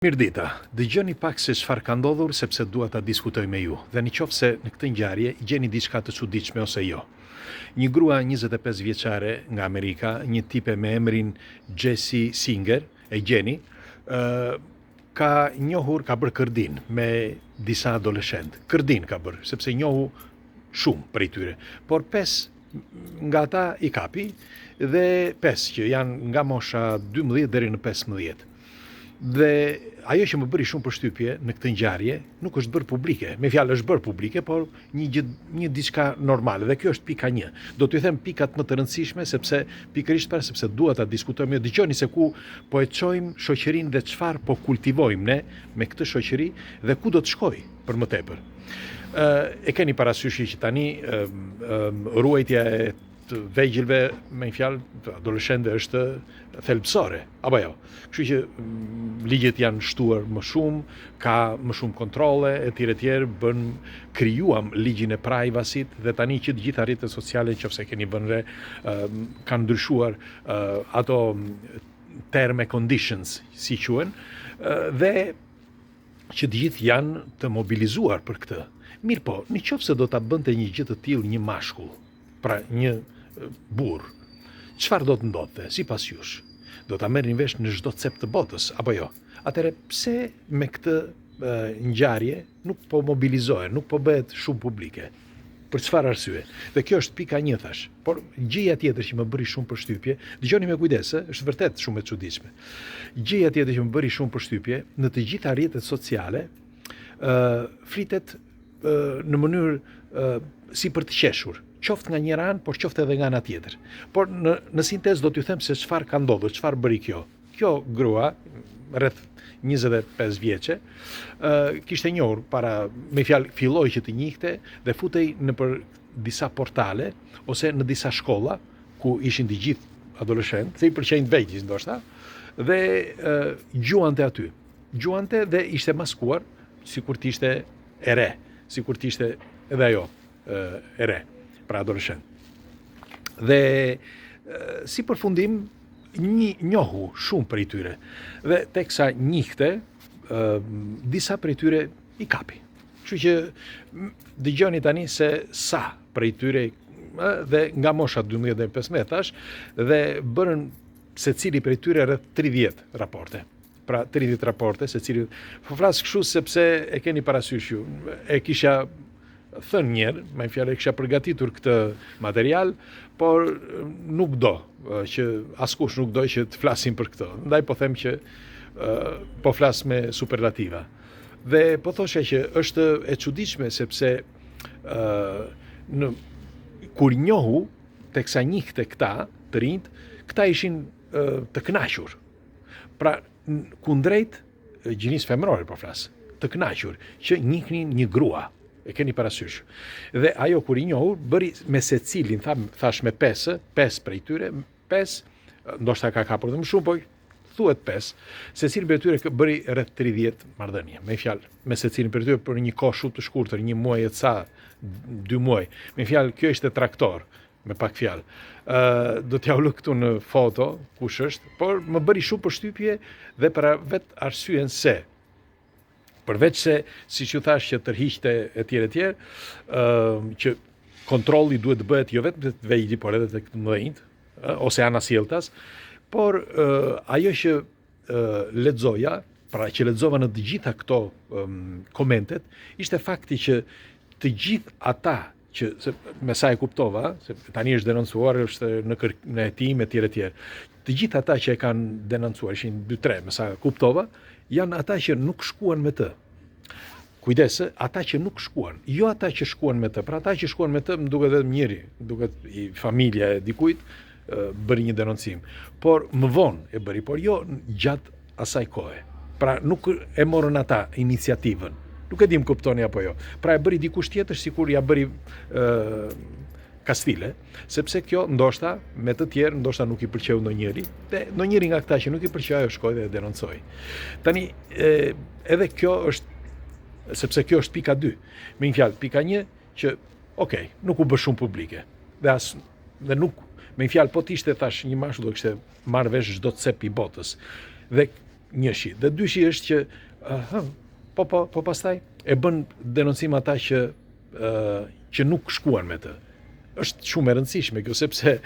Mirdita, dëgjoni pak se çfarë ka ndodhur sepse dua ta diskutoj me ju. Dhe nëse në këtë ngjarje gjeni diçka të çuditshme ose jo. Një grua 25 vjeçare nga Amerika, një tipe me emrin Jessie Singer, e gjeni, ka bërë kërdin me disa adoleshent. Kërdin ka bërë, sepse njohu shumë prej tyre. Por 5 nga ata i kapi dhe 5 që janë nga mosha 12 deri në 15. Dhe ajo që më bëri shumë përshtypje në këtë ngjarje nuk është bërë publike. Me fjalë është bërë publike, por një diçka normale. Dhe kjo është pika 1. Do t'ju them pikat më të rëndësishme sepse dua ta diskutojmë. Dëgjoni se ku po e çojmë shoqërinë dhe çfarë po kultivojmë ne me këtë shoqëri dhe ku do të shkojë për më tepër. E keni parasysh që tani ruajtja e të vegjëlve, me një fjalë adoleshentëve është thelbësore, apo jo. Kështu që ligjet janë shtuar më shumë, ka më shumë kontrolle etj, krijuam ligjin e privacyt dhe tani që të gjitha rrjetet sociale, nëse keni vënë re, kanë ndryshuar ato term and conditions, si quhen, dhe që të gjithë janë të mobilizuar për këtë. Mirë po, nëse do ta bënte një gjë të tillë një mashkull, pra një burr, çfarë do të ndodhte sipas jush? Do ta merrin vesh në çdo cep të botës apo jo? Atëherë pse me këtë ngjarje nuk po mobilizohen, nuk po bëhet shumë publike? Për çfarë arsye? Dhe kjo është pika 1 thash. Por gjëja tjetër që më bëri shumë përshtypje, dëgjoni me kujdes, është vërtet shumë e çuditshme. Gjëja tjetër që më bëri shumë përshtypje, në të gjitha rrjetet sociale flitet në mënyrë si për të qeshur, qoftë nga njëra anë, por qoftë edhe nga ana tjetër. Por në sintezë do t'ju them se çfarë ka ndodhur, çfarë bëri kjo. Kjo grua, rreth 25 vjeçe, kishte njohur me fjalë filloi që të njihte dhe futej në për disa portale ose në disa shkolla ku ishin të gjithë adoleshentë, se i pëlqejnë të vegjël ndoshta, dhe gjuante aty. Gjuante dhe ishte maskuar sikur të ishte e re, sikur të ishte edhe ajo e re, pra adoleshent. Dhe si përfundim, njohu shumë prej tyre. Dhe teksa njihte, disa prej tyre i kapi. Kështu që dëgjoni tani se sa prej tyre dhe nga mosha 12 dhe 15 thash, dhe bërën secili prej tyre rreth 30 raporte. Pra 30 raporte, secili. Po flas kështu sepse e keni parasysh ju. E kisha thënë njerë, me fjalë kisha përgatitur këtë material, por nuk do që askush nuk do që të flasim për këtë. Ndaj po them që po flas me superlativa. Dhe po thosha që është e çuditshme sepse kur njohu teksa njihte këta të rinjt, këta ishin të kënaqur. Pra kundrejt gjinisë femërore po flas, të kënaqur që njihnin një grua. E keni parasysh. Dhe ajo kur i njohu, bëri me secilin, thash me 5 prej tyre, 5, ndoshta ka kapur dhe më shumë, po thuhet 5, secili prej tyre bëri rreth 30 marrëdhënie. Me fjalë, me secilin prej tyre për një kohë shumë të shkurtër, 1 muaj e ca, 2 muaj. Me fjalë, kjo ishte traktor, me pak fjalë. Do t'ja u lë këtu në foto kush është, por më bëri shumë përshtypje dhe për vetë arsyen se përveç se, siç ju thash, që tërhiqte etj, që kontrolli duhet të bëhet jo vetëm të vegjël, por edhe të mëdhenjt, ose anasjelltas, por ajo që lexoja, pra që lexova në të gjitha këto komentet, ishte fakti që të gjithë ata që me sa e kuptova, se tani është denoncuar, është në hetim etj, të gjithë ata që e kanë denoncuar, ishin 2-3, me sa kuptova, janë ata që nuk shkuan me të. Kujdese, ata që nuk shkuan, jo ata që shkuan me të. Pra ata që shkuan me të, më duket vetëm njëri, duket i familja e dikujt, bëri një denoncim. Por më vonë e bëri, por jo gjatë asaj kohe. Pra nuk e morën ata iniciativën. Nuk e dim kuptoni apo jo. Pra e bëri dikush tjetër, sikur ja bëri Kastile, sepse kjo ndoshta me të tjerë ndoshta nuk i pëlqeu ndonjëri, dhe ndonjëri nga këta që nuk i pëlqeu ajo shkoi dhe e denoncoi. Tani edhe kjo është, sepse kjo është pika 2. Me një fjalë, pika 1 që nuk u bë shumë publike. Dhe nuk, me një fjalë, po t'ishte thash një mashkull do kishte marrë vesh çdo cep i botës. Dhe njëshi. Dhe dyshi është që po pastaj e bën denoncim ata që nuk shkuan me të. Është shumë e rëndësishme kjo, sepse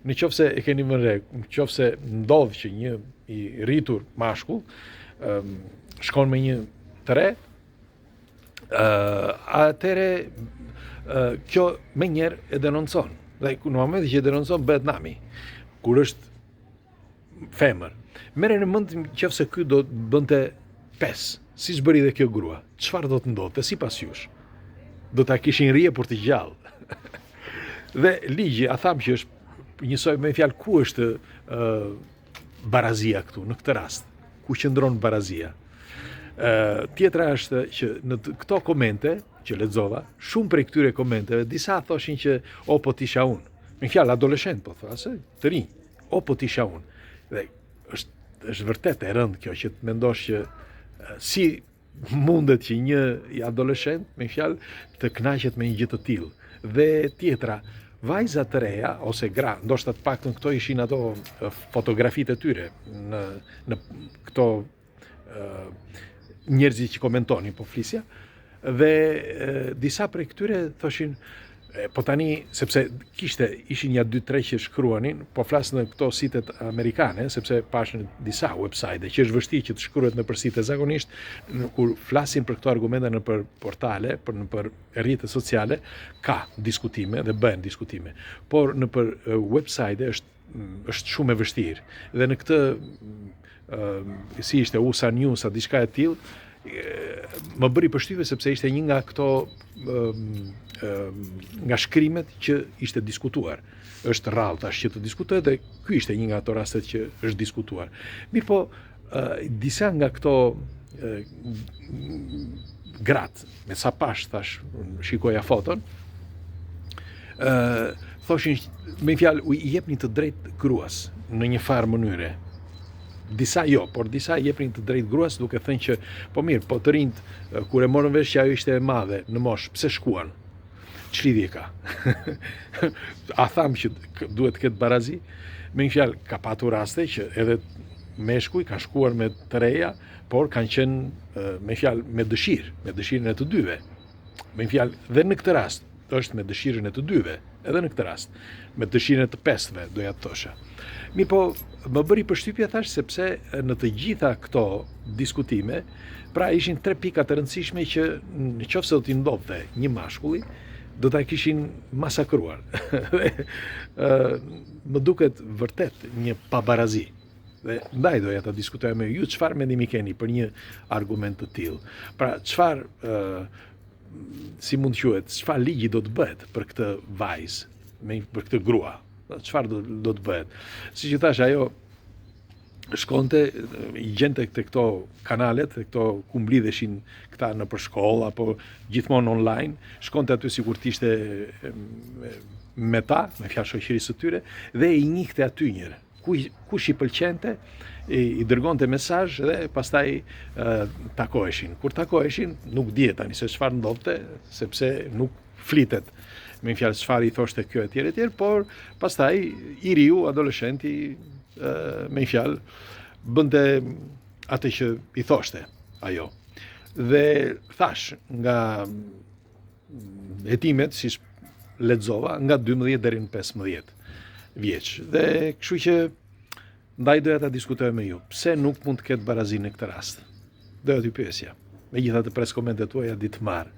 në qoftë se e keni vënë re, në qoftë se ndodh që një i rritur mashkull shkon me një të re, atëre kjo me njerë e denoncon. Dhe në momentin që e denoncon bëhet nami. Kur është femër, merreni në mend nëse ky do të bënte 5, siç bëri dhe kjo grua, çfarë do të ndodhte sipas jush? Do ta kishin rrjepur të gjallë. Dhe ligji, a tham që është njësoj me fjalë, ku është barazia këtu në këtë rast? Ku qëndron barazia? Tjetra është që në këto komente që lexova, shumë prej këtyre komenteve, disa thoshin që o po t'isha unë. Me fjalë adoleshent po thasë, të rinj, o po t'isha unë. Dhe është vërtet e rëndë kjo që të mendosh që si mundet që një adoleshent, me fjalë, të kënaqet me një gjë të tillë. Dhe tjetra, vajza të reja ose gra, ndoshta të paktën këto ishin ato fotografitë e tyre në këto njerëzit që komentonin, po flisja, dhe disa prej këtyre thoshin, po tani, sepse ishin ja 2-3 që shkruanin, po flas në këto sitet amerikane, sepse pash në disa website, që është vështirë që të shkruhet në për site zakonisht, kur flasin për këto argumente në për portale, në për rrjetet sociale, ka diskutime dhe bëhen diskutime. Por në për website është shumë e vështirë. Dhe në këtë, si ishte USA News, a diçka e tillë, më bëri përshtypje sepse ishte një nga këto nga shkrimet që ishte diskutuar. Është rrallë tash që të diskutohet dhe ky ishte një nga ato rastet që është diskutuar. Mirë po, disa nga këto gratë, me sa pash thash, shikoja foton, thoshin, me fjalë, i jepnin të drejtë gruas në një farë mënyre. Disa jo, por disa jepnin të drejtë gruas duke thënë që po mirë, po të rinjt kur e morën vesh që ajo ishte e madhe në moshë, pse shkuan? Ç'lidhje ka? A tham që duhet të ketë barazi? Me një fjalë, ka patur raste që edhe meshkuj ka shkuar me të reja, por kanë qenë me fjalë me dëshirën e të dyve. Me një fjalë, dhe në këtë rast është me dëshirën e të dyve, edhe në këtë rast, me dëshirën e të 5-ve, doja të thosha. Mirë po, më bëri përshtypje thash sepse në të gjitha këto diskutime, pra ishin 3 pika të rëndësishme që në qoftë se do t'i ndodhte një mashkulli, do ta kishin masakruar. Më duket vërtet një pabarazi. Dhe ndaj doja ta diskutoj me ju çfarë mendimi keni për një argument të tillë. Pra çfarë si mund quhet, çfarë ligji do të bëhet për këtë vajzë, për këtë grua? Çfarë do të bëhet? Siç që thash, ajo shkonte, i gjente te këto kanalet, te këto ku mblidheshin këta në për shkollë apo gjithmonë online, shkonte aty sikur të ishte me ta, me fjalë shoqërisë së tyre, dhe i njihte aty njëre. Kush i pëlqente, i dërgonte mesazh dhe pastaj takoheshin. Kur takoheshin, nuk dihet tani se çfarë ndodhte, sepse nuk flitet. Me një fjalë çfarë i thoshte kjo etj, por pastaj i riu, adoleshenti, me një fjalë, bënte atë që i thoshte ajo. Dhe thash, nga hetimet, si lexova, nga 12 deri në 15 vjeç. Dhe kështu që ndaj doja ta diskutoj me ju. Pse nuk mund të ketë barazi në këtë rast? Doja t'ju pyesja. Megjithatë pres komentet tuaja ditë të marr.